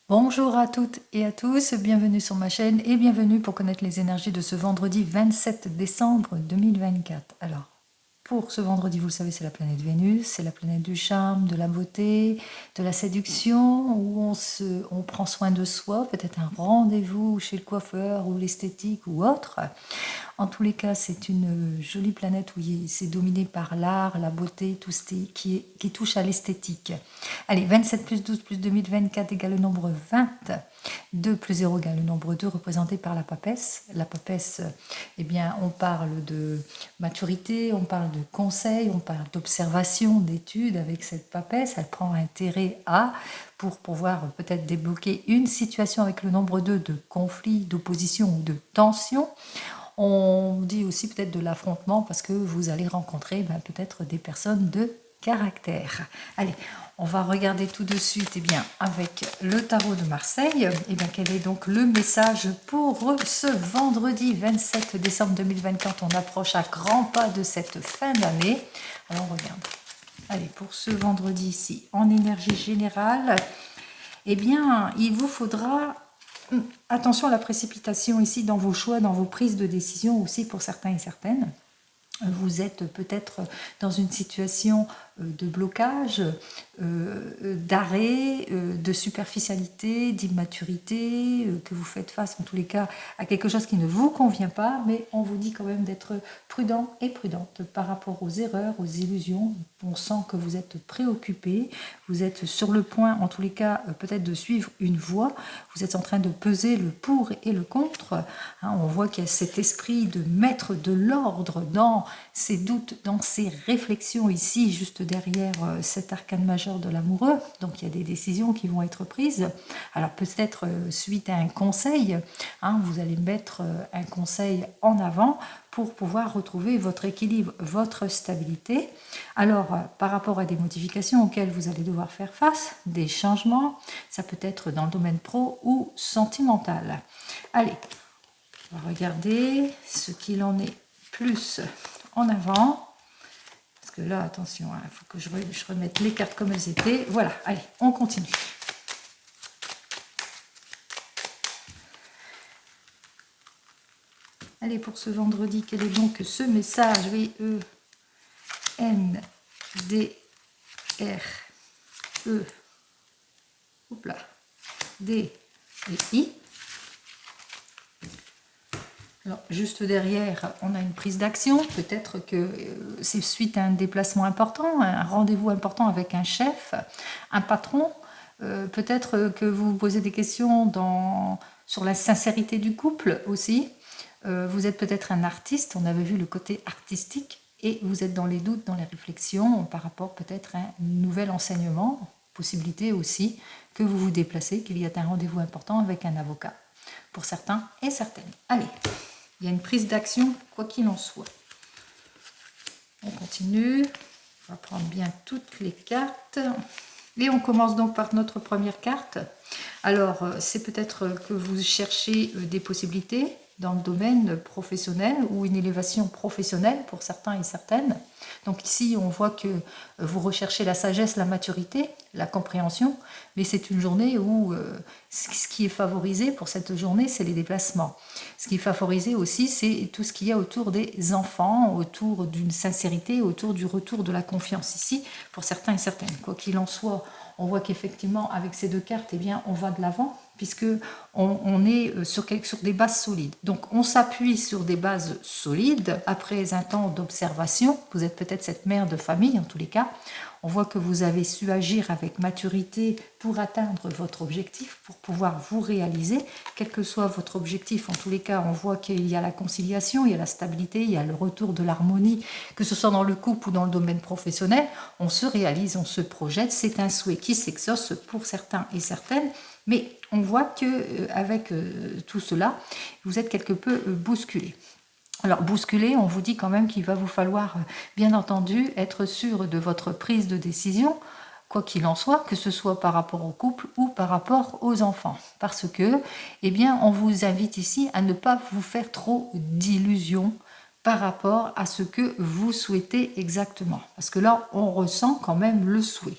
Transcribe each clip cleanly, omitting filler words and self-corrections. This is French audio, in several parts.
Bonjour à toutes et à tous, bienvenue sur ma chaîne et bienvenue pour connaître les énergies de ce vendredi 27 décembre 2024. Alors, pour ce vendredi, vous le savez, c'est la planète Vénus, c'est la planète du charme, de la beauté, de la séduction, où on prend soin de soi, peut-être un rendez-vous chez le coiffeur ou l'esthétique ou autre. En tous les cas, c'est une jolie planète où c'est dominé par l'art, la beauté, tout ce qui touche à l'esthétique. Allez, 27 plus 12 plus 2024 égale le nombre 20. 2 plus 0 égale le nombre 2 représenté par la papesse. La papesse, eh bien, on parle de maturité, on parle de conseil, on parle d'observation, d'études avec cette papesse. Elle prend intérêt à pour pouvoir peut-être débloquer une situation avec le nombre 2 de conflit, d'opposition ou de tension. On dit aussi peut-être de l'affrontement parce que vous allez rencontrer peut-être des personnes de caractère. Allez, on va regarder tout de suite bien, avec le tarot de Marseille. Quel est donc le message pour ce vendredi 27 décembre 2024? On approche à grands pas de cette fin d'année. Alors on regarde. Allez, pour ce vendredi ici, en énergie générale, il vous faudra attention à la précipitation ici dans vos choix, dans vos prises de décision aussi pour certains et certaines. Vous êtes peut-être dans une situation de blocage, d'arrêt, de superficialité, d'immaturité, que vous faites face en tous les cas à quelque chose qui ne vous convient pas, mais on vous dit quand même d'être prudent et prudente par rapport aux erreurs, aux illusions. On sent que vous êtes préoccupé, vous êtes sur le point en tous les cas peut-être de suivre une voie, vous êtes en train de peser le pour et le contre. On voit qu'il y a cet esprit de mettre de l'ordre dans ces doutes, dans ces réflexions ici, juste derrière cet arcane majeur de l'amoureux. Donc il y a des décisions qui vont être prises. Alors peut-être suite à un conseil, vous allez mettre un conseil en avant pour pouvoir retrouver votre équilibre, votre stabilité. Alors, par rapport à des modifications auxquelles vous allez devoir faire face, des changements, ça peut être dans le domaine pro ou sentimental. Allez, on va regarder ce qu'il en est plus en avant. Parce que là, attention, il faut que je remette les cartes comme elles étaient. Voilà, allez, on continue. Allez, pour ce vendredi, quel est donc ce message? V-E-N-D-R-E. Oups là. D et I. Alors, juste derrière, on a une prise d'action. Peut-être que c'est suite à un déplacement important, un rendez-vous important avec un chef, un patron. Peut-être que vous vous posez des questions sur la sincérité du couple aussi. Vous êtes peut-être un artiste, on avait vu le côté artistique, et vous êtes dans les doutes, dans les réflexions par rapport peut-être à un nouvel enseignement, possibilité aussi que vous vous déplacez, qu'il y ait un rendez-vous important avec un avocat, pour certains et certaines. Allez, il y a une prise d'action, quoi qu'il en soit. On continue, on va prendre bien toutes les cartes. Et on commence donc par notre première carte. Alors, c'est peut-être que vous cherchez des possibilités dans le domaine professionnel ou une élévation professionnelle pour certains et certaines. Donc ici, on voit que vous recherchez la sagesse, la maturité, la compréhension, mais c'est une journée où ce qui est favorisé pour cette journée, c'est les déplacements. Ce qui est favorisé aussi, c'est tout ce qu'il y a autour des enfants, autour d'une sincérité, autour du retour de la confiance ici, pour certains et certaines. Quoi qu'il en soit, on voit qu'effectivement, avec ces deux cartes, on va de l'avant, puisque on est sur des bases solides. Donc, on s'appuie sur des bases solides après un temps d'observation. Vous êtes peut-être cette mère de famille, en tous les cas. On voit que vous avez su agir avec maturité pour atteindre votre objectif, pour pouvoir vous réaliser, quel que soit votre objectif. En tous les cas, on voit qu'il y a la conciliation, il y a la stabilité, il y a le retour de l'harmonie, que ce soit dans le couple ou dans le domaine professionnel. On se réalise, on se projette. C'est un souhait qui s'exauce pour certains et certaines. Mais on voit qu'avec tout cela, vous êtes quelque peu bousculé. Alors, bousculer, on vous dit quand même qu'il va vous falloir, bien entendu, être sûr de votre prise de décision, quoi qu'il en soit, que ce soit par rapport au couple ou par rapport aux enfants. Parce que, on vous invite ici à ne pas vous faire trop d'illusions par rapport à ce que vous souhaitez exactement. Parce que là, on ressent quand même le souhait.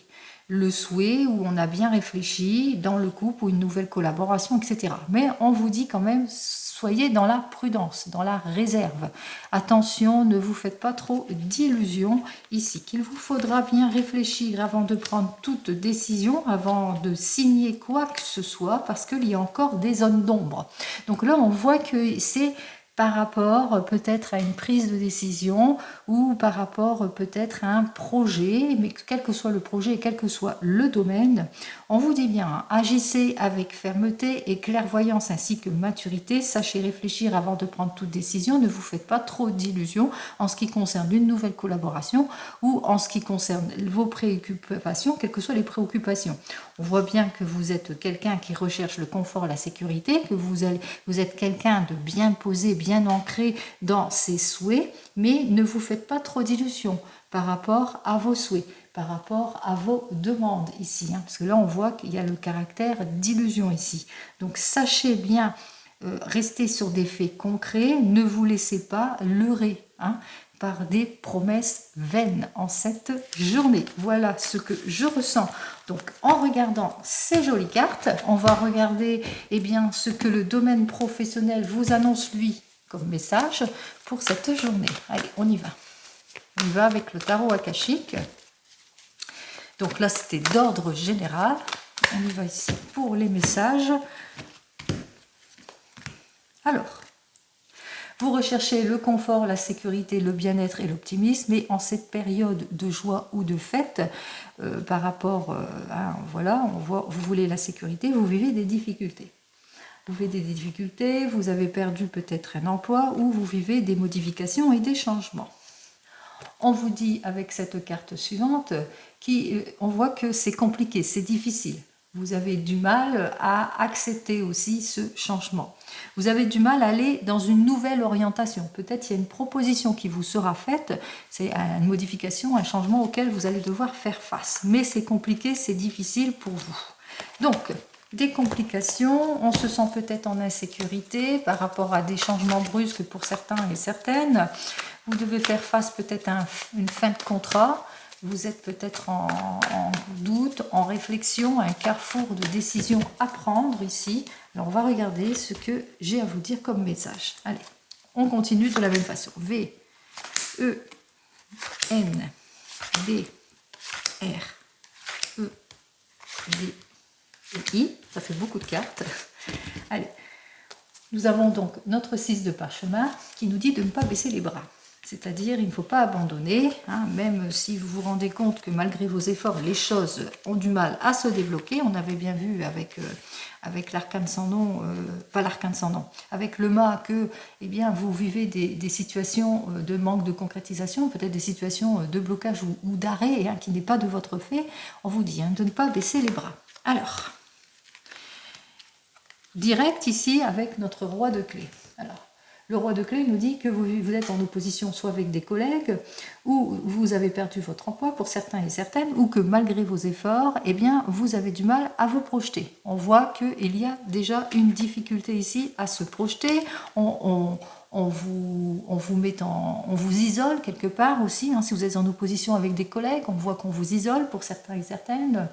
le souhait où on a bien réfléchi dans le couple ou une nouvelle collaboration, etc. Mais on vous dit quand même, soyez dans la prudence, dans la réserve. Attention, ne vous faites pas trop d'illusions ici, qu'il vous faudra bien réfléchir avant de prendre toute décision, avant de signer quoi que ce soit, parce qu'il y a encore des zones d'ombre. Donc là, on voit que c'est par rapport peut-être à une prise de décision ou par rapport peut-être à un projet, mais quel que soit le projet et quel que soit le domaine, on vous dit bien, agissez avec fermeté et clairvoyance ainsi que maturité, sachez réfléchir avant de prendre toute décision, ne vous faites pas trop d'illusions en ce qui concerne une nouvelle collaboration ou en ce qui concerne vos préoccupations, quelles que soient les préoccupations. On voit bien que vous êtes quelqu'un qui recherche le confort, la sécurité, que vous êtes quelqu'un de bien posé, bien ancré dans ses souhaits, mais ne vous faites pas trop d'illusions par rapport à vos souhaits, par rapport à vos demandes ici, hein, parce que là on voit qu'il y a le caractère d'illusion ici. Donc sachez bien rester sur des faits concrets, ne vous laissez pas leurrer, hein, par des promesses vaines en cette journée. Voilà ce que je ressens. Donc en regardant ces jolies cartes, on va regarder bien, ce que le domaine professionnel vous annonce lui comme message pour cette journée. Allez, on y va. On y va avec le tarot akashique. Donc là, c'était d'ordre général. On y va ici pour les messages. Alors, vous recherchez le confort, la sécurité, le bien-être et l'optimisme, et en cette période de joie ou de fête, par rapport à, voilà, on voit, vous voulez la sécurité, vous vivez des difficultés. Vous vivez des difficultés, vous avez perdu peut-être un emploi, ou vous vivez des modifications et des changements. On vous dit avec cette carte suivante, on voit que c'est compliqué, c'est difficile. Vous avez du mal à accepter aussi ce changement. Vous avez du mal à aller dans une nouvelle orientation. Peut-être il y a une proposition qui vous sera faite, c'est une modification, un changement auquel vous allez devoir faire face. Mais c'est compliqué, c'est difficile pour vous. Donc, des complications, on se sent peut-être en insécurité par rapport à des changements brusques pour certains et certaines. Vous devez faire face peut-être à une fin de contrat. Vous êtes peut-être en doute, en réflexion, à un carrefour de décisions à prendre ici. Alors on va regarder ce que j'ai à vous dire comme message. Allez, on continue de la même façon. V, E, N, D, R, E, D, et I. Ça fait beaucoup de cartes. Allez, nous avons donc notre 6 de parchemin qui nous dit de ne pas baisser les bras. C'est-à-dire, il ne faut pas abandonner, hein, même si vous vous rendez compte que malgré vos efforts, les choses ont du mal à se débloquer. On avait bien vu avec l'arcane sans nom, pas l'arcane sans nom, avec le mât que vous vivez des situations de manque de concrétisation, peut-être des situations de blocage ou d'arrêt, hein, qui n'est pas de votre fait. On vous dit de ne pas baisser les bras. Alors, direct ici avec notre roi de clés. Alors, le roi de clés nous dit que vous êtes en opposition soit avec des collègues, ou vous avez perdu votre emploi pour certains et certaines, ou que malgré vos efforts, vous avez du mal à vous projeter. On voit qu'il y a déjà une difficulté ici à se projeter. On vous isole quelque part aussi, hein, si vous êtes en opposition avec des collègues, on voit qu'on vous isole pour certains et certaines.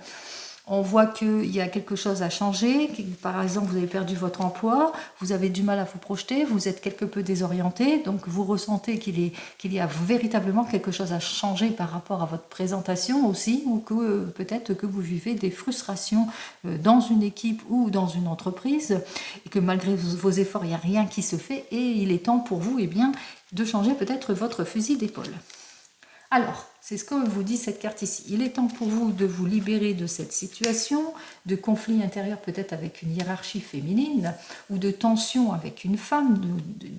On voit qu'il y a quelque chose à changer. Par exemple, vous avez perdu votre emploi, vous avez du mal à vous projeter, vous êtes quelque peu désorienté, donc vous ressentez qu'il y a véritablement quelque chose à changer par rapport à votre présentation aussi, ou que peut-être que vous vivez des frustrations dans une équipe ou dans une entreprise, et que malgré vos efforts, il n'y a rien qui se fait, et il est temps pour vous de changer peut-être votre fusil d'épaule. Alors, c'est ce que vous dit cette carte ici. Il est temps pour vous de vous libérer de cette situation, de conflit intérieur peut-être avec une hiérarchie féminine, ou de tension avec une femme,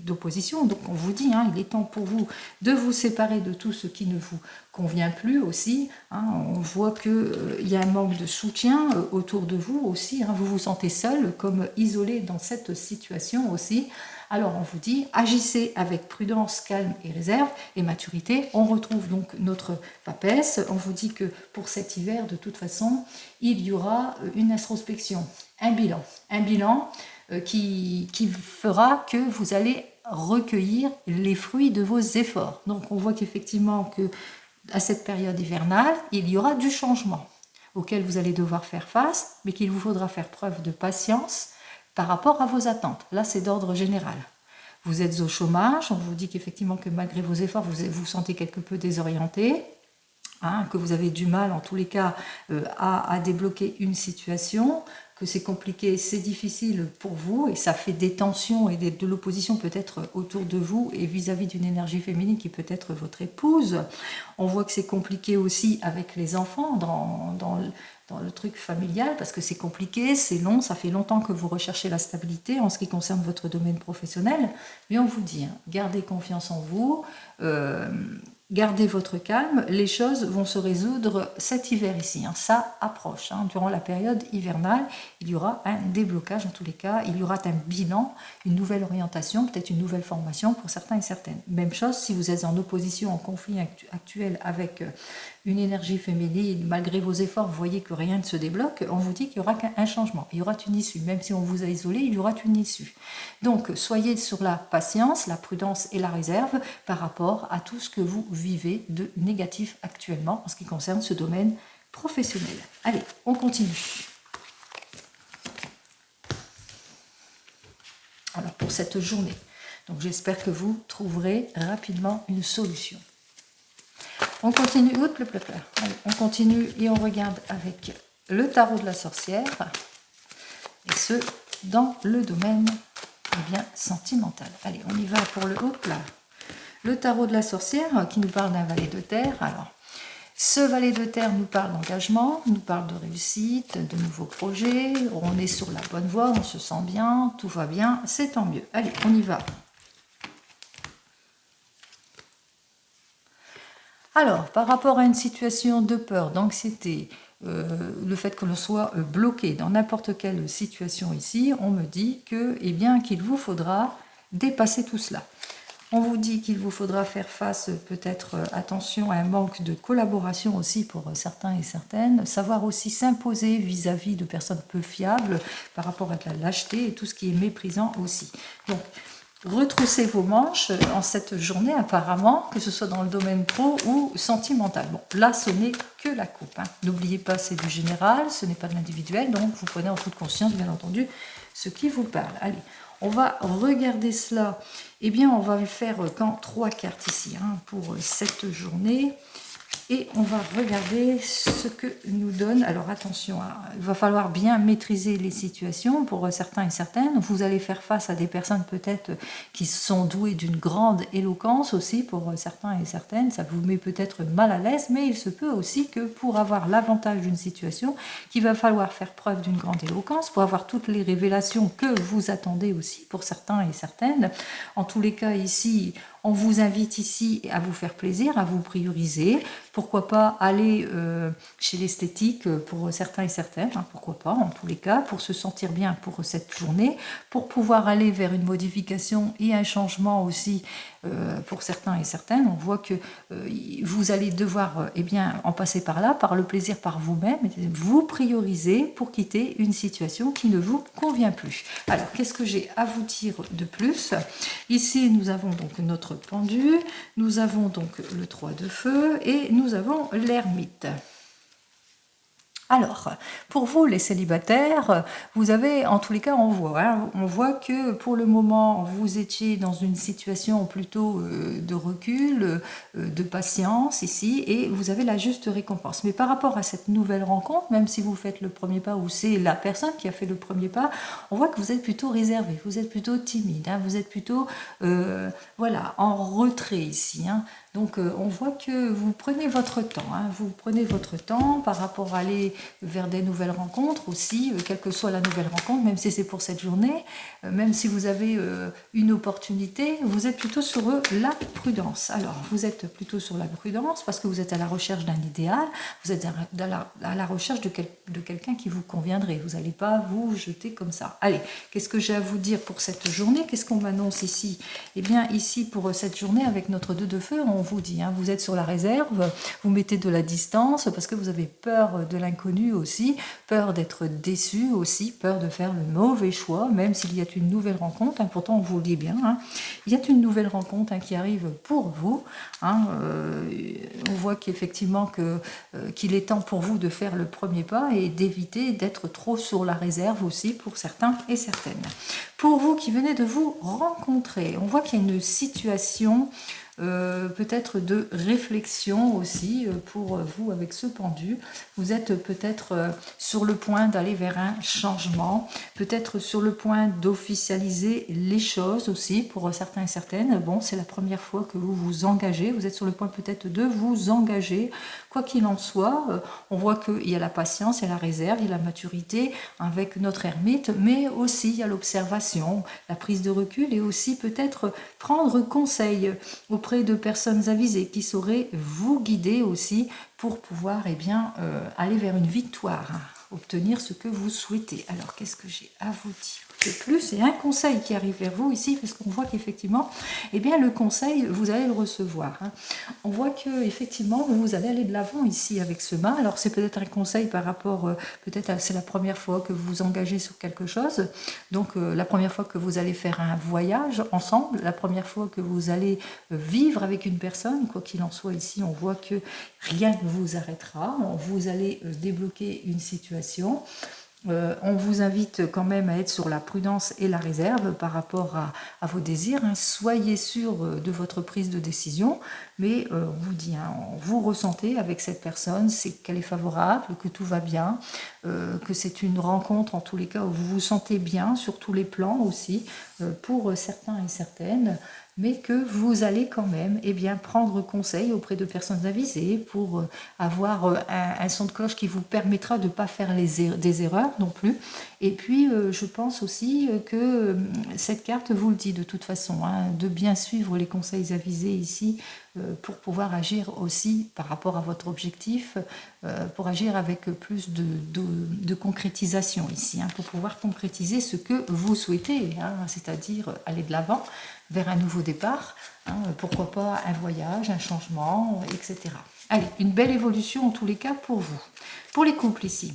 d'opposition. Donc on vous dit, il est temps pour vous de vous séparer de tout ce qui ne vous convient plus aussi. On voit qu'il y a un manque de soutien autour de vous aussi. Vous vous sentez seul, comme isolé dans cette situation aussi. Alors on vous dit, agissez avec prudence, calme et réserve et maturité. On retrouve donc notre papesse. On vous dit que pour cet hiver, de toute façon, il y aura une introspection, un bilan qui fera que vous allez recueillir les fruits de vos efforts. Donc on voit qu'effectivement, à cette période hivernale, il y aura du changement. auxquelles vous allez devoir faire face, mais qu'il vous faudra faire preuve de patience par rapport à vos attentes. Là, c'est d'ordre général. Vous êtes au chômage, on vous dit qu'effectivement que malgré vos efforts, vous vous sentez quelque peu désorienté, que vous avez du mal en tous les cas à débloquer une situation, que c'est compliqué, c'est difficile pour vous et ça fait des tensions et de l'opposition peut-être autour de vous et vis-à-vis d'une énergie féminine qui peut être votre épouse. On voit que c'est compliqué aussi avec les enfants dans le truc familial parce que c'est compliqué, c'est long, ça fait longtemps que vous recherchez la stabilité en ce qui concerne votre domaine professionnel, mais on vous dit, gardez confiance en vous, gardez votre calme, les choses vont se résoudre cet hiver ici, ça approche, durant la période hivernale, il y aura un déblocage en tous les cas, il y aura un bilan, une nouvelle orientation, peut-être une nouvelle formation pour certains et certaines. Même chose si vous êtes en opposition, en conflit actuel avec une énergie féminine, malgré vos efforts, vous voyez que rien ne se débloque, on vous dit qu'il n'y aura qu'un changement, il y aura une issue, même si on vous a isolé, il y aura une issue. Donc soyez sur la patience, la prudence et la réserve par rapport à tout ce que vous vivez de négatif actuellement en ce qui concerne ce domaine professionnel. Allez, on continue. Alors pour cette journée, donc j'espère que vous trouverez rapidement une solution. On continue, allez, on continue et on regarde avec le tarot de la sorcière, et ce, dans le domaine sentimental. Allez, on y va pour le le tarot de la sorcière qui nous parle d'un valet de terre. Alors, ce valet de terre nous parle d'engagement, nous parle de réussite, de nouveaux projets, on est sur la bonne voie, on se sent bien, tout va bien, c'est tant mieux. Allez, on y va. Alors, par rapport à une situation de peur, d'anxiété, le fait que l'on soit bloqué dans n'importe quelle situation ici, on me dit que, qu'il vous faudra dépasser tout cela. On vous dit qu'il vous faudra faire face, peut-être, attention, à un manque de collaboration aussi pour certains et certaines, savoir aussi s'imposer vis-à-vis de personnes peu fiables par rapport à de la lâcheté et tout ce qui est méprisant aussi. Donc, retroussez vos manches en cette journée apparemment, que ce soit dans le domaine pro ou sentimental. Bon, là, ce n'est que la coupe. N'oubliez pas, c'est du général, ce n'est pas de l'individuel, donc vous prenez en toute conscience, bien entendu, ce qui vous parle. Allez, on va regarder cela. On va faire quand 3 cartes ici pour cette journée. Et on va regarder ce que nous donne. Alors attention, il va falloir bien maîtriser les situations pour certains et certaines. Vous allez faire face à des personnes peut-être qui sont douées d'une grande éloquence aussi pour certains et certaines. Ça vous met peut-être mal à l'aise, mais il se peut aussi que pour avoir l'avantage d'une situation, qu'il va falloir faire preuve d'une grande éloquence, pour avoir toutes les révélations que vous attendez aussi pour certains et certaines. En tous les cas ici, on vous invite ici à vous faire plaisir, à vous prioriser. Pourquoi pas aller chez l'esthétique pour certains et certaines, pourquoi pas en tous les cas, pour se sentir bien pour cette journée, pour pouvoir aller vers une modification et un changement aussi pour certains et certaines. On voit que vous allez devoir en passer par là, par le plaisir par vous-même, vous prioriser pour quitter une situation qui ne vous convient plus. Alors, qu'est-ce que j'ai à vous dire de plus? Ici, nous avons donc notre pendu, nous avons donc le 3 de feu et nous avons l'ermite. Alors, pour vous les célibataires, vous avez, en tous les cas, on voit que pour le moment, vous étiez dans une situation plutôt de recul, de patience ici, et vous avez la juste récompense. Mais par rapport à cette nouvelle rencontre, même si vous faites le premier pas ou c'est la personne qui a fait le premier pas, on voit que vous êtes plutôt réservé, vous êtes plutôt timide, vous êtes plutôt en retrait ici. Donc on voit que vous prenez votre temps, par rapport à aller vers des nouvelles rencontres aussi, quelle que soit la nouvelle rencontre, même si c'est pour cette journée, même si vous avez une opportunité, vous êtes plutôt sur la prudence. Alors, vous êtes plutôt sur la prudence parce que vous êtes à la recherche d'un idéal, vous êtes à la recherche de quelqu'un qui vous conviendrait, vous n'allez pas vous jeter comme ça. Allez, qu'est-ce que j'ai à vous dire pour cette journée? Qu'est-ce qu'on m'annonce ici? Ici, pour cette journée, avec notre 2 de feu, on vous dit, vous êtes sur la réserve, vous mettez de la distance parce que vous avez peur de l'inconnu, l'inconnu aussi, peur d'être déçu aussi, peur de faire le mauvais choix, même s'il y a une nouvelle rencontre, hein, pourtant on vous le dit bien, hein, il y a une nouvelle rencontre hein, qui arrive pour vous, hein, on voit qu'effectivement qu'il est temps pour vous de faire le premier pas et d'éviter d'être trop sur la réserve aussi pour certains et certaines. Pour vous qui venez de vous rencontrer, on voit qu'il y a une situation peut-être de réflexion aussi pour vous avec ce pendu. Vous êtes peut-être sur le point d'aller vers un changement, peut-être sur le point d'officialiser les choses aussi pour certains et certaines. Bon, c'est la première fois que vous vous engagez, vous êtes sur le point peut-être de vous engager. Quoi qu'il en soit, on voit qu'il y a la patience, il y a la réserve, il y a la maturité avec notre ermite, mais aussi il y a l'observation, la prise de recul et aussi peut-être prendre conseil auprès de personnes avisées qui sauraient vous guider aussi pour pouvoir aller vers une victoire, hein, obtenir ce que vous souhaitez. Alors, qu'est-ce que j'ai à vous dire de plus? C'est un conseil qui arrive vers vous ici, parce qu'on voit qu'effectivement, le conseil, vous allez le recevoir. Hein. On voit qu'effectivement, vous allez aller de l'avant ici avec ce mât. Alors, c'est peut-être un conseil par rapport, peut-être c'est la première fois que vous vous engagez sur quelque chose. Donc, la première fois que vous allez faire un voyage ensemble, la première fois que vous allez vivre avec une personne, quoi qu'il en soit ici, on voit que rien ne vous arrêtera. Vous allez débloquer une situation. On vous invite quand même à être sur la prudence et la réserve par rapport à vos désirs. Hein. Soyez sûr de votre prise de décision, mais on vous dit, hein, vous ressentez avec cette personne, c'est qu'elle est favorable, que tout va bien, que c'est une rencontre en tous les cas où vous vous sentez bien sur tous les plans aussi, pour certains et certaines, mais que vous allez quand même prendre conseil auprès de personnes avisées pour avoir un son de cloche qui vous permettra de ne pas faire des erreurs non plus. Et puis, je pense aussi que cette carte vous le dit de toute façon, hein, de bien suivre les conseils avisés ici pour pouvoir agir aussi par rapport à votre objectif, pour agir avec plus de concrétisation ici, hein, pour pouvoir concrétiser ce que vous souhaitez, hein, c'est-à-dire aller de l'avant vers un nouveau départ, hein, pourquoi pas un voyage, un changement, etc. Allez, une belle évolution en tous les cas pour vous. Pour les couples ici,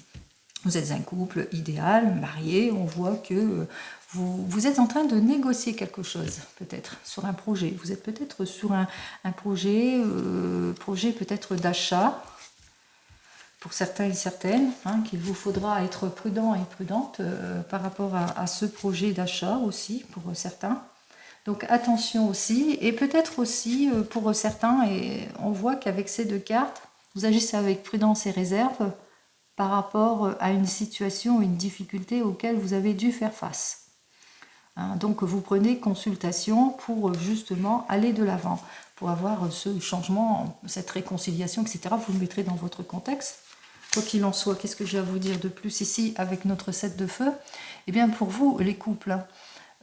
vous êtes un couple idéal, marié, on voit que vous êtes en train de négocier quelque chose, peut-être, sur un projet. Vous êtes peut-être sur un projet peut-être d'achat, pour certains et certaines, hein, qu'il vous faudra être prudent et prudente par rapport à ce projet d'achat aussi, pour certains. Donc attention aussi, et peut-être aussi pour certains, et on voit qu'avec ces deux cartes, vous agissez avec prudence et réserve par rapport à une situation, une difficulté auquel vous avez dû faire face. Hein, donc vous prenez consultation pour justement aller de l'avant, pour avoir ce changement, cette réconciliation, etc. Vous le mettrez dans votre contexte. Quoi qu'il en soit, qu'est-ce que j'ai à vous dire de plus ici avec notre 7 de feu? Eh bien pour vous, les couples,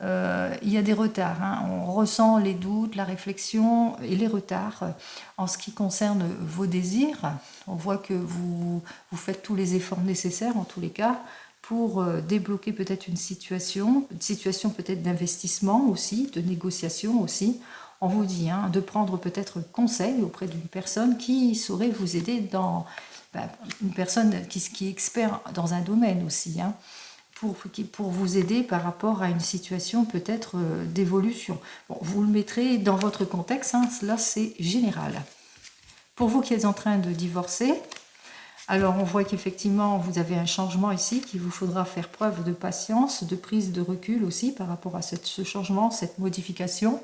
il y a des retards, hein. On ressent les doutes, la réflexion et les retards en ce qui concerne vos désirs. On voit que vous faites tous les efforts nécessaires en tous les cas pour débloquer peut-être une situation peut-être d'investissement aussi, de négociation aussi. On vous dit, hein, de prendre peut-être conseil auprès d'une personne qui saurait vous aider une personne qui est expert dans un domaine aussi, hein, pour vous aider par rapport à une situation peut-être d'évolution. Bon, vous le mettrez dans votre contexte, hein, là c'est général. Pour vous qui êtes en train de divorcer, alors on voit qu'effectivement vous avez un changement ici, qu'il vous faudra faire preuve de patience, de prise de recul aussi par rapport à ce changement, cette modification.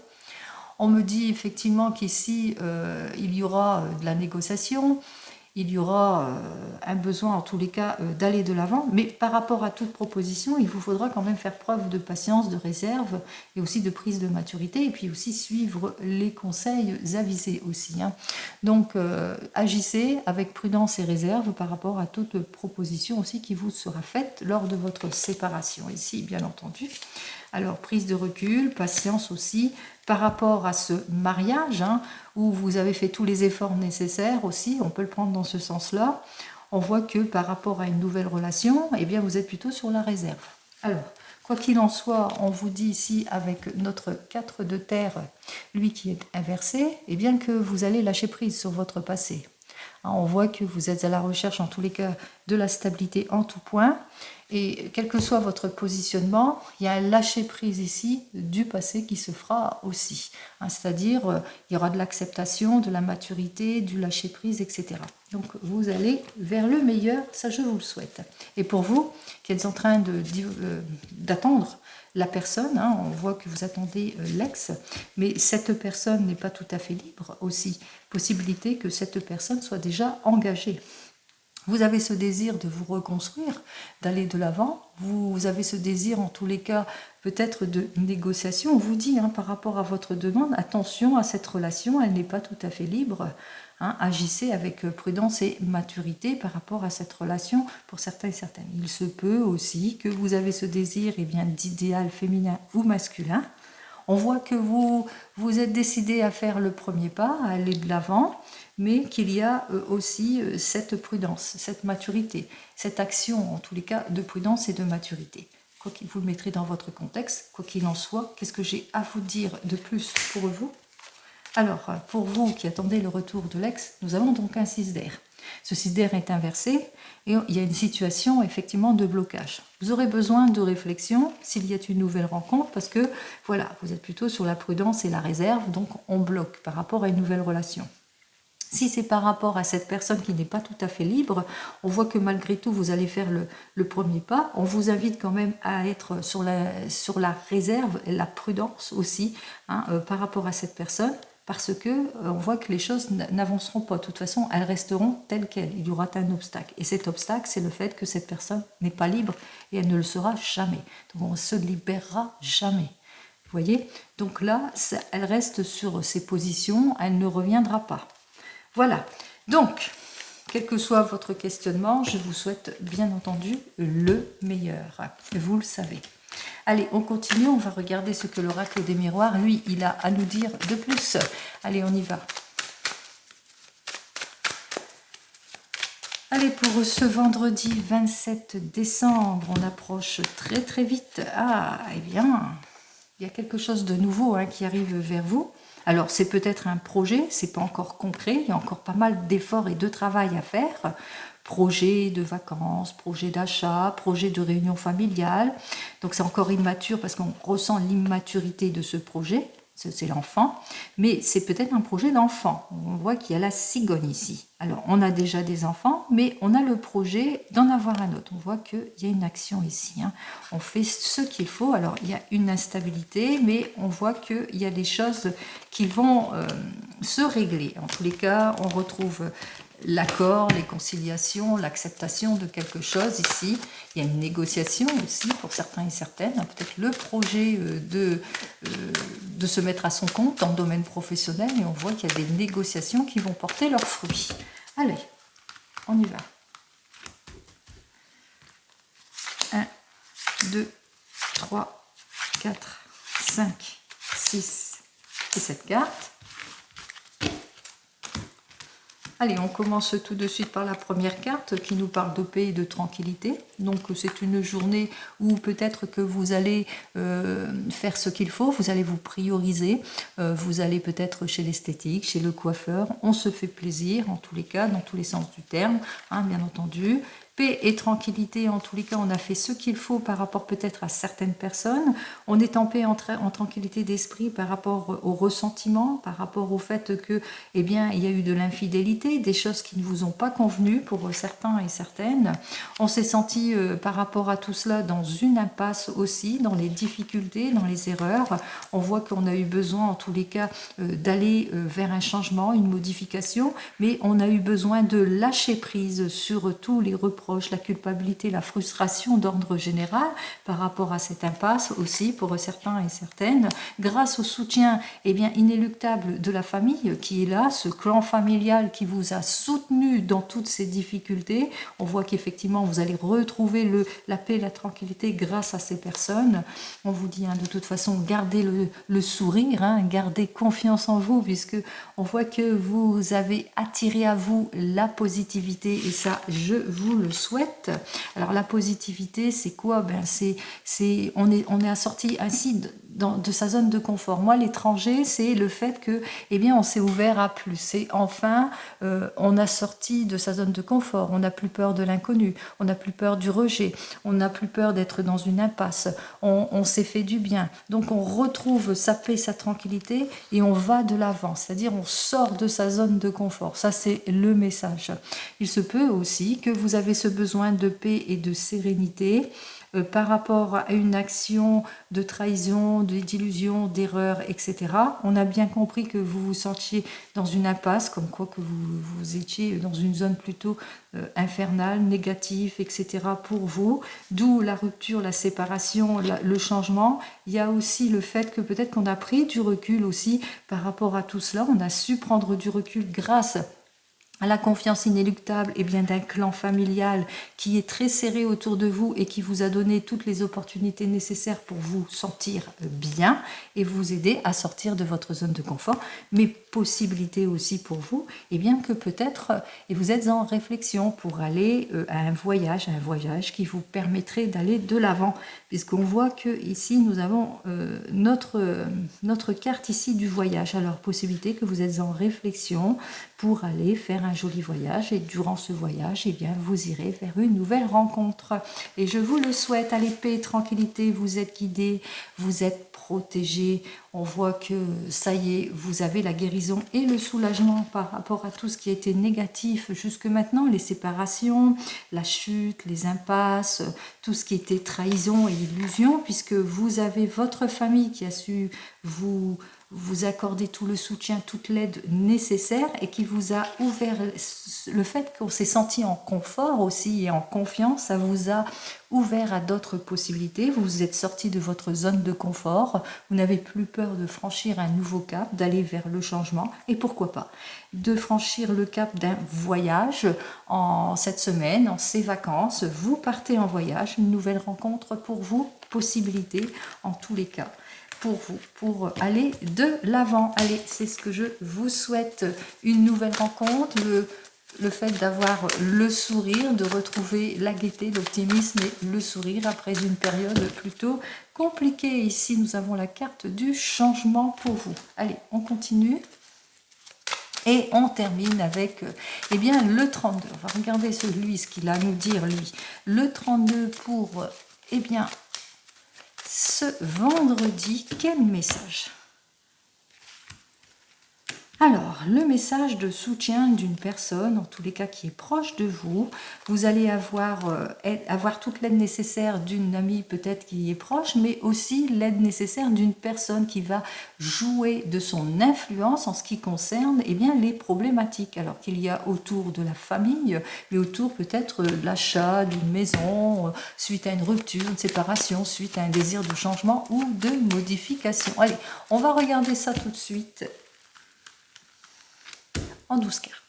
On me dit effectivement qu'ici il y aura de la négociation, il y aura un besoin en tous les cas d'aller de l'avant, mais par rapport à toute proposition, il vous faudra quand même faire preuve de patience, de réserve et aussi de prise de maturité, et puis aussi suivre les conseils avisés aussi. Hein. Donc agissez avec prudence et réserve par rapport à toute proposition aussi qui vous sera faite lors de votre séparation ici, bien entendu. Alors, prise de recul, patience aussi, par rapport à ce mariage, hein, où vous avez fait tous les efforts nécessaires aussi, on peut le prendre dans ce sens-là. On voit que par rapport à une nouvelle relation, eh bien, vous êtes plutôt sur la réserve. Alors, quoi qu'il en soit, on vous dit ici avec notre 4 de terre, lui qui est inversé, eh bien que vous allez lâcher prise sur votre passé. On voit que vous êtes à la recherche, en tous les cas, de la stabilité en tout point. Et quel que soit votre positionnement, il y a un lâcher-prise ici du passé qui se fera aussi. C'est-à-dire, il y aura de l'acceptation, de la maturité, du lâcher-prise, etc. Donc, vous allez vers le meilleur, ça je vous le souhaite. Et pour vous, qui êtes en train d'attendre la personne, on voit que vous attendez l'ex, mais cette personne n'est pas tout à fait libre aussi. Possibilité que cette personne soit déjà engagée. Vous avez ce désir de vous reconstruire, d'aller de l'avant. Vous avez ce désir, en tous les cas, peut-être de négociation. On vous dit, par rapport à votre demande, attention à cette relation, elle n'est pas tout à fait libre. Agissez avec prudence et maturité par rapport à cette relation pour certains et certaines. Il se peut aussi que vous avez ce désir d'idéal féminin ou masculin. On voit que vous êtes décidé à faire le premier pas, à aller de l'avant, mais qu'il y a aussi cette prudence, cette maturité, cette action, en tous les cas, de prudence et de maturité. Quoi qu'il vous le mettrez dans votre contexte, quoi qu'il en soit, qu'est-ce que j'ai à vous dire de plus pour vous? Alors, pour vous qui attendez le retour de l'ex, nous avons donc un 6 d'air. Ce 6 d'air est inversé et il y a une situation effectivement de blocage. Vous aurez besoin de réflexion s'il y a une nouvelle rencontre parce que voilà, vous êtes plutôt sur la prudence et la réserve, donc on bloque par rapport à une nouvelle relation. Si c'est par rapport à cette personne qui n'est pas tout à fait libre, on voit que malgré tout, vous allez faire le premier pas. On vous invite quand même à être sur la réserve et la prudence aussi par rapport à cette personne, parce que on voit que les choses n'avanceront pas. De toute façon, elles resteront telles quelles. Il y aura un obstacle. Et cet obstacle, c'est le fait que cette personne n'est pas libre et elle ne le sera jamais. Donc on ne se libérera jamais. Vous voyez? Donc là, elle reste sur ses positions, elle ne reviendra pas. Voilà, donc, quel que soit votre questionnement, je vous souhaite bien entendu le meilleur. Vous le savez. Allez, on continue, on va regarder ce que l'oracle des miroirs, lui, il a à nous dire de plus. Allez, on y va. Allez, pour ce vendredi 27 décembre, on approche très très vite. Ah, eh bien, il y a quelque chose de nouveau qui arrive vers vous. Alors, c'est peut-être un projet, c'est pas encore concret, il y a encore pas mal d'efforts et de travail à faire. Projet de vacances, projet d'achat, projet de réunion familiale. Donc, c'est encore immature parce qu'on ressent l'immaturité de ce projet. C'est l'enfant, mais c'est peut-être un projet d'enfant. On voit qu'il y a la cigogne ici. Alors, on a déjà des enfants, mais on a le projet d'en avoir un autre. On voit qu'il y a une action ici. On fait ce qu'il faut. Alors, il y a une instabilité, mais on voit qu'il y a des choses qui vont se régler. En tous les cas, on retrouve l'accord, les conciliations, l'acceptation de quelque chose ici. Il y a une négociation aussi pour certains et certaines. Peut-être le projet de se mettre à son compte dans le domaine professionnel et on voit qu'il y a des négociations qui vont porter leurs fruits. Allez, on y va. 1, 2, 3, 4, 5, 6 et 7 cartes. Allez, on commence tout de suite par la première carte qui nous parle de paix et de tranquillité. Donc c'est une journée où peut-être que vous allez faire ce qu'il faut, vous allez vous prioriser, vous allez peut-être chez l'esthétique, chez le coiffeur. On se fait plaisir en tous les cas, dans tous les sens du terme, bien entendu. Paix et tranquillité, en tous les cas, on a fait ce qu'il faut par rapport peut-être à certaines personnes. On est en paix, en tranquillité d'esprit par rapport au ressentiment, par rapport au fait que, il y a eu de l'infidélité, des choses qui ne vous ont pas convenu pour certains et certaines. On s'est senti par rapport à tout cela dans une impasse aussi, dans les difficultés, dans les erreurs. On voit qu'on a eu besoin, en tous les cas, d'aller vers un changement, une modification, mais on a eu besoin de lâcher prise sur tous les reproches, la culpabilité, la frustration d'ordre général par rapport à cette impasse aussi pour certains et certaines, grâce au soutien inéluctable de la famille qui est là, ce clan familial qui vous a soutenu dans toutes ces difficultés. On voit qu'effectivement vous allez retrouver la paix et la tranquillité grâce à ces personnes. On vous dit de toute façon gardez le sourire, gardez confiance en vous puisque on voit que vous avez attiré à vous la positivité et ça je vous le souhaite. Alors la positivité c'est quoi? On est assorti ainsi de sa zone de confort. Moi, l'étranger, c'est le fait que, eh bien, on s'est ouvert à plus. C'est enfin, on a sorti de sa zone de confort. On n'a plus peur de l'inconnu. On n'a plus peur du rejet. On n'a plus peur d'être dans une impasse. On s'est fait du bien. Donc, on retrouve sa paix, sa tranquillité et on va de l'avant. C'est-à-dire, on sort de sa zone de confort. Ça, c'est le message. Il se peut aussi que vous avez ce besoin de paix et de sérénité par rapport à une action de trahison, d'illusion, d'erreur, etc. On a bien compris que vous vous sentiez dans une impasse, comme quoi que vous étiez dans une zone plutôt infernale, négative, etc. pour vous, d'où la rupture, la séparation, le changement. Il y a aussi le fait que peut-être qu'on a pris du recul aussi par rapport à tout cela. On a su prendre du recul grâce à la confiance inéluctable et bien d'un clan familial qui est très serré autour de vous et qui vous a donné toutes les opportunités nécessaires pour vous sentir bien et vous aider à sortir de votre zone de confort, mais possibilité aussi pour vous, et bien que peut-être et vous êtes en réflexion pour aller à un voyage qui vous permettrait d'aller de l'avant, puisqu'on voit que ici nous avons notre carte ici du voyage. Alors possibilité que vous êtes en réflexion pour aller faire un joli voyage et durant ce voyage, eh bien, vous irez vers une nouvelle rencontre. Et je vous le souhaite, allez, paix, tranquillité, vous êtes guidés, vous êtes protégés. On voit que ça y est, vous avez la guérison et le soulagement par rapport à tout ce qui a été négatif jusque maintenant, les séparations, la chute, les impasses, tout ce qui était trahison et illusion, puisque vous avez votre famille qui a su vous accorder tout le soutien, toute l'aide nécessaire et qui vous a ouvert le fait qu'on s'est senti en confort aussi et en confiance, ça vous a ouvert à d'autres possibilités, vous vous êtes sorti de votre zone de confort, vous n'avez plus peur de franchir un nouveau cap, d'aller vers le changement et pourquoi pas de franchir le cap d'un voyage en cette semaine, en ces vacances, vous partez en voyage, une nouvelle rencontre pour vous, possibilité en tous les cas pour vous, pour aller de l'avant. Allez, c'est ce que je vous souhaite, une nouvelle rencontre, le fait d'avoir le sourire, de retrouver la gaieté, l'optimisme et le sourire après une période plutôt compliquée. Ici, nous avons la carte du changement pour vous. Allez, on continue. Et on termine avec eh bien, le 32. On va regarder ce qu'il a à nous dire, lui. Le 32 pour eh bien, ce vendredi, quel message? Alors, le message de soutien d'une personne, en tous les cas qui est proche de vous, vous allez avoir toute l'aide nécessaire d'une amie peut-être qui est proche, mais aussi l'aide nécessaire d'une personne qui va jouer de son influence en ce qui concerne eh bien, les problématiques, alors qu'il y a autour de la famille, mais autour peut-être de l'achat d'une maison, suite à une rupture, une séparation, suite à un désir de changement ou de modification. Allez, on va regarder ça tout de suite. En 12 cartes.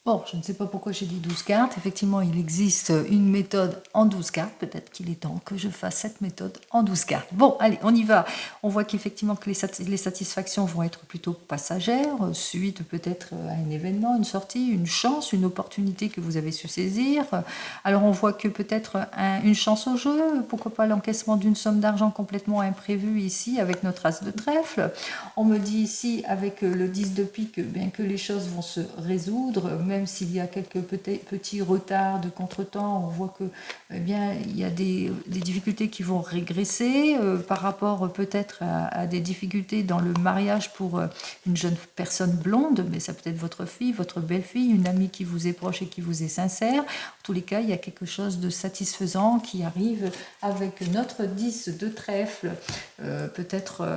Bon, je ne sais pas pourquoi j'ai dit 12 cartes. Effectivement, il existe une méthode en 12 cartes. Peut-être qu'il est temps que je fasse cette méthode en 12 cartes. Bon, allez, on y va. On voit qu'effectivement que les satisfactions vont être plutôt passagères, suite peut-être à un événement, une sortie, une chance, une opportunité que vous avez su saisir. Alors, on voit que peut-être une chance au jeu, pourquoi pas l'encaissement d'une somme d'argent complètement imprévue ici avec notre as de trèfle. On me dit ici avec le 10 de pique bien que les choses vont se résoudre, même s'il y a quelques petits retards de contretemps, on voit que eh bien, il y a des difficultés qui vont régresser par rapport peut-être à des difficultés dans le mariage pour une jeune personne blonde, mais ça peut être votre fille, votre belle-fille, une amie qui vous est proche et qui vous est sincère. En tous les cas, il y a quelque chose de satisfaisant qui arrive avec notre 10 de trèfle, peut-être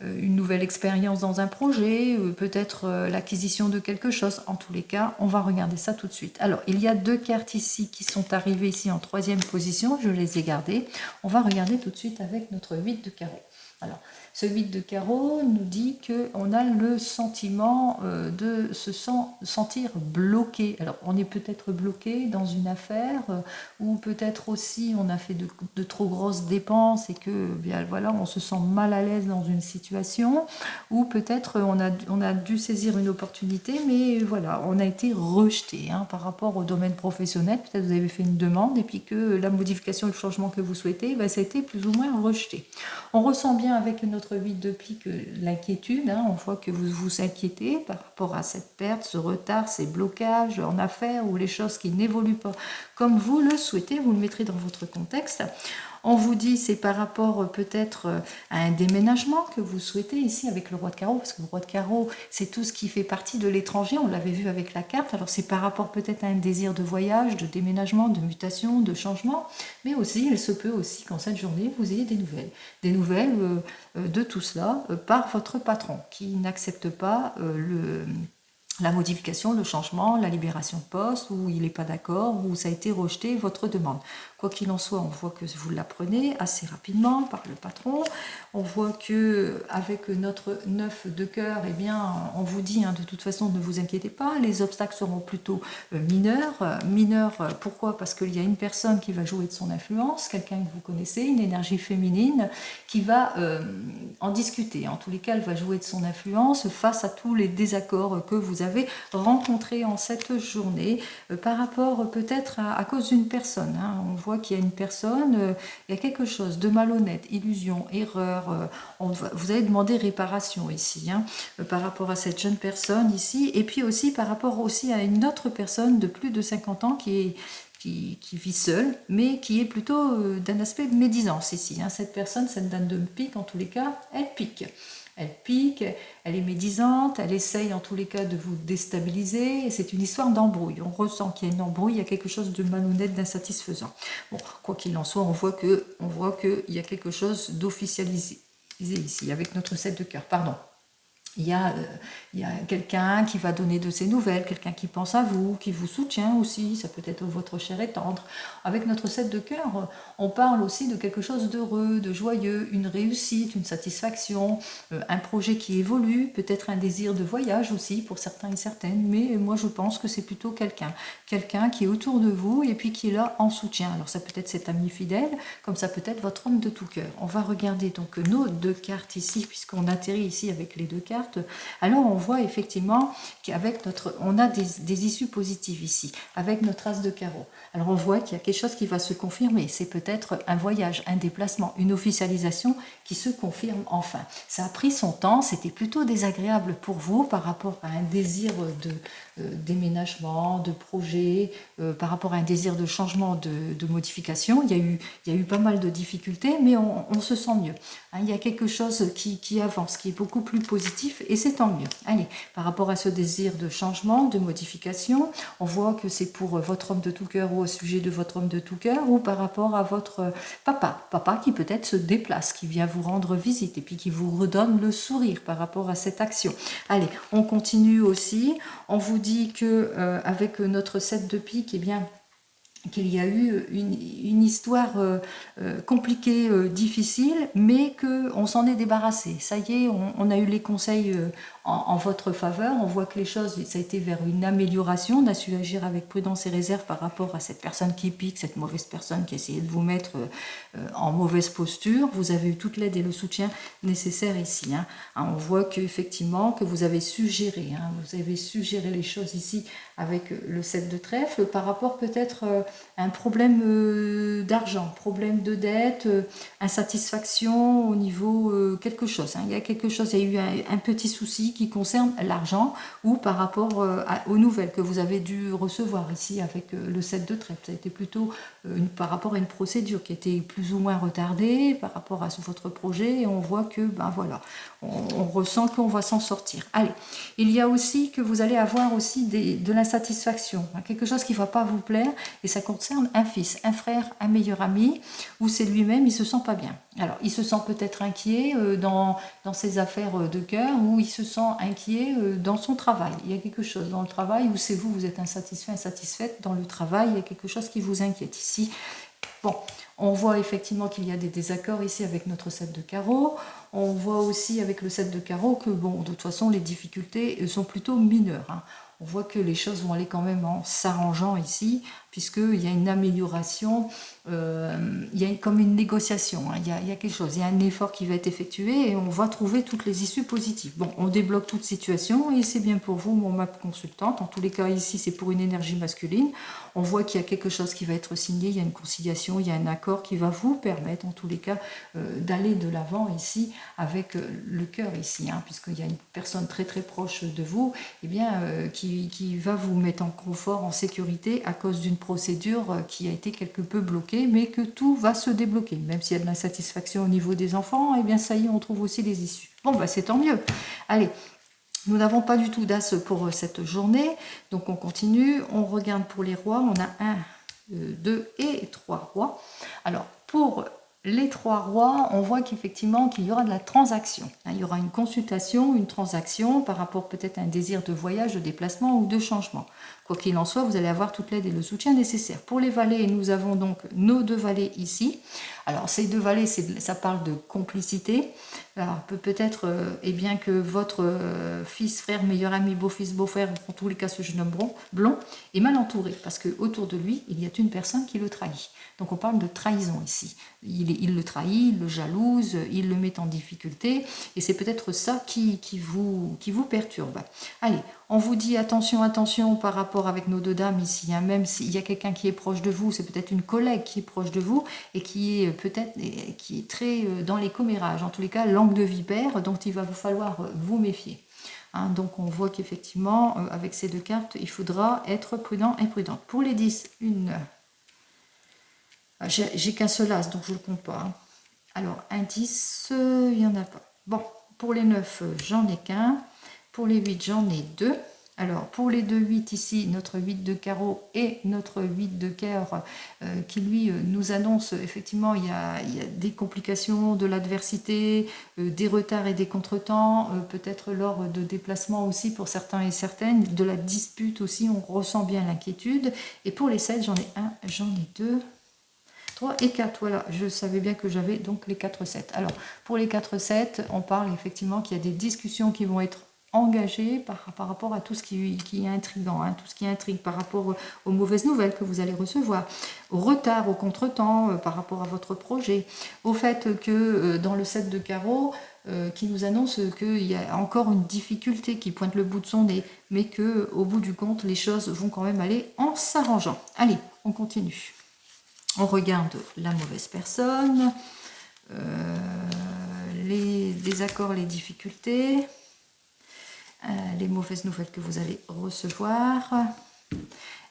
une nouvelle expérience dans un projet, peut-être l'acquisition de quelque chose. En tous les cas, on va regarder ça tout de suite. Alors, il y a deux cartes ici qui sont arrivées ici en troisième position. Je les ai gardées. On va regarder tout de suite avec notre 8 de carré. Alors, ce 8 de carreau nous dit qu'on a le sentiment de se sentir bloqué. Alors, on est peut-être bloqué dans une affaire, ou peut-être aussi on a fait de trop grosses dépenses et que, bien voilà, on se sent mal à l'aise dans une situation, ou peut-être on a dû saisir une opportunité, mais voilà, on a été rejeté par rapport au domaine professionnel. Peut-être vous avez fait une demande et puis que la modification, le changement que vous souhaitez, ça a été plus ou moins rejeté. On ressent bien avec notre 8 de pique l'inquiétude, on voit que vous vous inquiétez par rapport à cette perte, ce retard, ces blocages en affaires ou les choses qui n'évoluent pas comme vous le souhaitez, vous le mettrez dans votre contexte. On vous dit c'est par rapport peut-être à un déménagement que vous souhaitez ici avec le roi de carreau, parce que le roi de carreau c'est tout ce qui fait partie de l'étranger, on l'avait vu avec la carte, alors c'est par rapport peut-être à un désir de voyage, de déménagement, de mutation, de changement, mais aussi il se peut aussi qu'en cette journée vous ayez des nouvelles de tout cela par votre patron qui n'accepte pas la modification, le changement, la libération de poste, où il n'est pas d'accord, où ça a été rejeté, votre demande. Quoi qu'il en soit, on voit que vous l'apprenez assez rapidement par le patron. On voit que avec notre 9 de cœur, eh bien, on vous dit de toute façon, ne vous inquiétez pas, les obstacles seront plutôt mineurs. Mineurs, pourquoi? Parce qu'il y a une personne qui va jouer de son influence, quelqu'un que vous connaissez, une énergie féminine, qui va en discuter. En tous les cas, elle va jouer de son influence face à tous les désaccords que vous avez rencontrés en cette journée, par rapport peut-être à cause d'une personne. On voit qu'il y a une personne, il y a quelque chose de malhonnête, illusion, erreur. Vous avez demandé réparation ici, par rapport à cette jeune personne ici, et puis aussi par rapport aussi à une autre personne de plus de 50 ans qui vit seule, mais qui est plutôt d'un aspect de médisance ici. Cette personne, cette dame de pique, en tous les cas, elle pique. Elle pique, elle est médisante, elle essaye en tous les cas de vous déstabiliser, et c'est une histoire d'embrouille. On ressent qu'il y a une embrouille, il y a quelque chose de malhonnête, d'insatisfaisant. Bon, quoi qu'il en soit, on voit qu'il y a quelque chose d'officialisé ici, avec notre 7 de cœur, pardon. Il y a quelqu'un qui va donner de ses nouvelles, quelqu'un qui pense à vous, qui vous soutient aussi, ça peut être votre cher et tendre. Avec notre 7 de cœur, on parle aussi de quelque chose d'heureux, de joyeux, une réussite, une satisfaction, un projet qui évolue, peut-être un désir de voyage aussi pour certains et certaines, mais moi je pense que c'est plutôt quelqu'un qui est autour de vous et puis qui est là en soutien. Alors ça peut être cet ami fidèle, comme ça peut être votre homme de tout cœur. On va regarder donc nos deux cartes ici, puisqu'on atterrit ici avec les deux cartes. Alors on voit effectivement qu'avec on a des issues positives ici, avec notre as de carreau. Alors on voit qu'il y a quelque chose qui va se confirmer, c'est peut-être un voyage, un déplacement, une officialisation qui se confirme enfin. Ça a pris son temps, c'était plutôt désagréable pour vous par rapport à un désir de déménagement, de projet, par rapport à un désir de changement, de modification. Il y a eu pas mal de difficultés, mais on se sent mieux. Il y a quelque chose qui avance, qui est beaucoup plus positif, et c'est tant mieux. Allez, par rapport à ce désir de changement, de modification, on voit que c'est pour votre homme de tout cœur ou au sujet de votre homme de tout cœur, ou par rapport à votre papa qui peut-être se déplace, qui vient vous rendre visite et puis qui vous redonne le sourire par rapport à cette action. Allez, on continue aussi. On vous dit que avec notre 7 de pique, eh bien, qu'il y a eu une histoire compliquée, difficile, mais qu'on s'en est débarrassé. Ça y est, on a eu les conseils en votre faveur. On voit que les choses, ça a été vers une amélioration. On a su agir avec prudence et réserve par rapport à cette personne qui pique, cette mauvaise personne qui a essayé de vous mettre en mauvaise posture. Vous avez eu toute l'aide et le soutien nécessaires ici. On voit qu'effectivement, que vous avez su gérer. Vous avez su gérer les choses ici avec le 7 de trèfle par rapport peut-être à un problème d'argent, problème de dette, insatisfaction au niveau quelque chose. Il y a quelque chose, il y a eu un petit souci qui concerne l'argent ou par rapport aux nouvelles que vous avez dû recevoir ici avec le 7 de trèfle. Ça a été plutôt par rapport à une procédure qui était plus ou moins retardée par rapport à votre projet, et on voit que, voilà, on ressent qu'on va s'en sortir. Allez, il y a aussi que vous allez avoir aussi de l'insatisfaction, quelque chose qui ne va pas vous plaire, et ça concerne un fils, un frère, un meilleur ami, où c'est lui-même, il se sent pas bien. Alors, il se sent peut-être inquiet dans ses affaires de cœur, ou il se sent inquiet dans son travail. Il y a quelque chose dans le travail où c'est vous êtes insatisfait, insatisfaite dans le travail, il y a quelque chose qui vous inquiète ici. Bon, on voit effectivement qu'il y a des désaccords ici avec notre 7 de carreau. On voit aussi avec le 7 de carreau que, bon, de toute façon, les difficultés sont plutôt mineures, hein. On voit que les choses vont aller quand même en s'arrangeant ici, puisqu'il y a une amélioration, il y a comme une négociation, hein, il y a quelque chose, il y a un effort qui va être effectué et on va trouver toutes les issues positives. Bon, on débloque toute situation et c'est bien pour vous, mon map consultante. En tous les cas, ici, c'est pour une énergie masculine. On voit qu'il y a quelque chose qui va être signé, il y a une conciliation, il y a un accord qui va vous permettre, en tous les cas, d'aller de l'avant ici avec le cœur ici, hein, puisqu'il y a une personne très très proche de vous, eh bien, qui va vous mettre en confort, en sécurité à cause d'une procédure qui a été quelque peu bloquée, mais que tout va se débloquer. Même s'il y a de l'insatisfaction au niveau des enfants, eh bien ça y est, on trouve aussi les issues. Bon, bah c'est tant mieux. Allez, nous n'avons pas du tout d'as pour cette journée, donc on continue. On regarde pour les rois, on a 1, 2 et 3 rois. Alors, pour les 3 rois, on voit qu'effectivement qu'il y aura de la transaction. Il y aura une consultation, une transaction par rapport peut-être à un désir de voyage, de déplacement ou de changement. Quoi qu'il en soit, vous allez avoir toute l'aide et le soutien nécessaires. Pour les valets, nous avons donc nos 2 valets ici. Alors, ces 2 valets, ça parle de complicité. Alors, peut-être eh bien que votre fils, frère, meilleur ami, beau-fils, beau-frère, en tous les cas ce jeune homme blond, est mal entouré parce que autour de lui, il y a une personne qui le trahit. Donc on parle de trahison ici. Il le trahit, il le jalouse, il le met en difficulté et c'est peut-être ça qui vous perturbe. Allez, on vous dit attention, attention par rapport avec nos 2 dames ici, hein, même s'il y a quelqu'un qui est proche de vous, c'est peut-être une collègue qui est proche de vous et qui est peut-être qui est très dans les commérages, en tous les cas langue de vipère, dont il va vous falloir vous méfier. Hein, donc on voit qu'effectivement avec ces 2 cartes, il faudra être prudent et prudente. Pour les 10, j'ai qu'un seul as, donc je ne le compte pas. Hein. Alors, un 10, il n'y en a pas. Bon, pour les 9, j'en ai qu'un. Pour les 8, j'en ai 2. Alors, pour les 2 8 ici, notre 8 de carreau et notre 8 de cœur qui, lui, nous annonce, effectivement, il y a des complications, de l'adversité, des retards et des contretemps, peut-être lors de déplacements aussi pour certains et certaines, de la dispute aussi, on ressent bien l'inquiétude. Et pour les 7, j'en ai 1, j'en ai 2. 3 et 4, voilà, je savais bien que j'avais donc les 4-7. Alors, pour les 4-7, on parle effectivement qu'il y a des discussions qui vont être engagées par rapport à tout ce qui est intriguant, hein, tout ce qui intrigue par rapport aux mauvaises nouvelles que vous allez recevoir, au retard, au contretemps par rapport à votre projet, au fait que dans le 7 de carreau, qui nous annonce qu'il y a encore une difficulté qui pointe le bout de son nez, mais qu'au bout du compte, les choses vont quand même aller en s'arrangeant. Allez, on continue. On regarde la mauvaise personne, les désaccords, les difficultés, les mauvaises nouvelles que vous allez recevoir.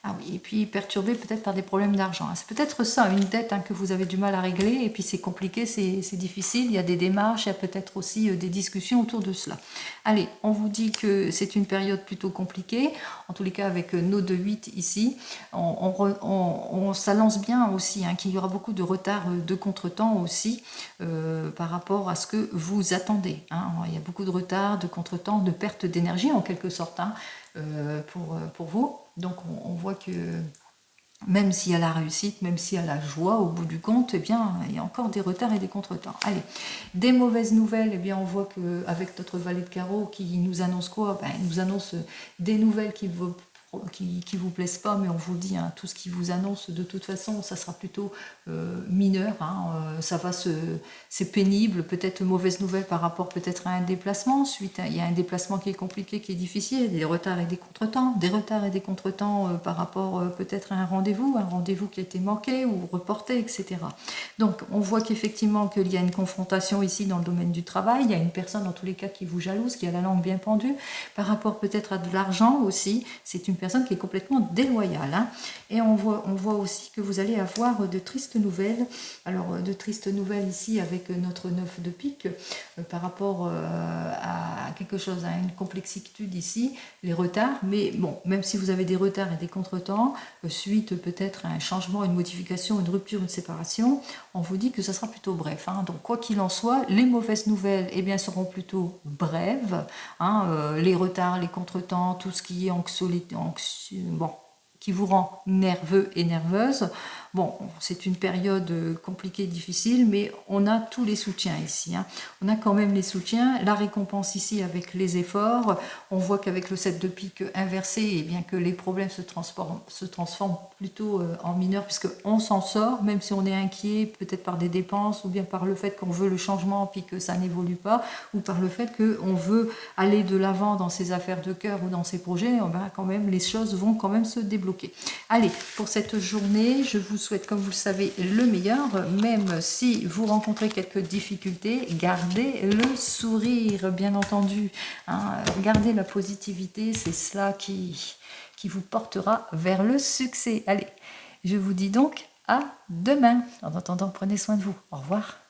Ah oui, et puis perturbé peut-être par des problèmes d'argent. C'est peut-être ça, une dette que vous avez du mal à régler, et puis c'est compliqué, c'est difficile, il y a des démarches, il y a peut-être aussi des discussions autour de cela. Allez, on vous dit que c'est une période plutôt compliquée, en tous les cas avec nos 2-8 ici, ça lance bien aussi, hein, qu'il y aura beaucoup de retard, de contretemps aussi, par rapport à ce que vous attendez. Hein. Il y a beaucoup de retard, de contretemps, de perte d'énergie en quelque sorte, hein, pour vous. Donc on voit que même s'il y a la réussite, même s'il y a la joie au bout du compte, eh bien, il y a encore des retards et des contretemps. Allez, des mauvaises nouvelles, eh bien, on voit qu'avec notre valet de carreau qui nous annonce quoi? Il nous annonce des nouvelles qui vous plaisent pas, mais on vous dit, hein, tout ce qui vous annonce, de toute façon, ça sera plutôt mineur. Hein, c'est pénible, peut-être mauvaise nouvelle par rapport peut-être à un déplacement. Ensuite, il y a un déplacement qui est compliqué, qui est difficile, des retards et des contretemps, par rapport peut-être à un rendez-vous qui a été manqué ou reporté, etc. Donc, on voit qu'effectivement qu'il y a une confrontation ici dans le domaine du travail. Il y a une personne, dans tous les cas, qui vous jalouse, qui a la langue bien pendue, par rapport peut-être à de l'argent aussi. C'est une personne qui est complètement déloyale. Hein. Et on voit aussi que vous allez avoir de tristes nouvelles. Alors, de tristes nouvelles ici avec notre 9 de pique par rapport à quelque chose, à une complexitude ici, les retards. Mais bon, même si vous avez des retards et des contretemps, suite peut-être à un changement, une modification, une rupture, une séparation, on vous dit que ça sera plutôt bref. Hein. Donc, quoi qu'il en soit, les mauvaises nouvelles eh bien, seront plutôt brèves. Hein. Les retards, les contretemps, tout ce qui est qui vous rend nerveux et nerveuse, Bon, c'est une période compliquée, difficile, mais on a tous les soutiens ici. Hein. On a quand même les soutiens, la récompense ici avec les efforts. On voit qu'avec le 7 de pique inversé, et bien que les problèmes se transforment plutôt en mineurs, puisqu'on s'en sort, même si on est inquiet, peut-être par des dépenses, ou bien par le fait qu'on veut le changement, puis que ça n'évolue pas, ou par le fait qu'on veut aller de l'avant dans ses affaires de cœur ou dans ses projets, ben, quand même, les choses vont quand même se débloquer. Allez, pour cette journée, je vous souhaite, comme vous le savez, le meilleur, même si vous rencontrez quelques difficultés, gardez le sourire, bien entendu. Hein, gardez la positivité, c'est cela qui vous portera vers le succès. Allez, je vous dis donc à demain. En attendant, prenez soin de vous. Au revoir.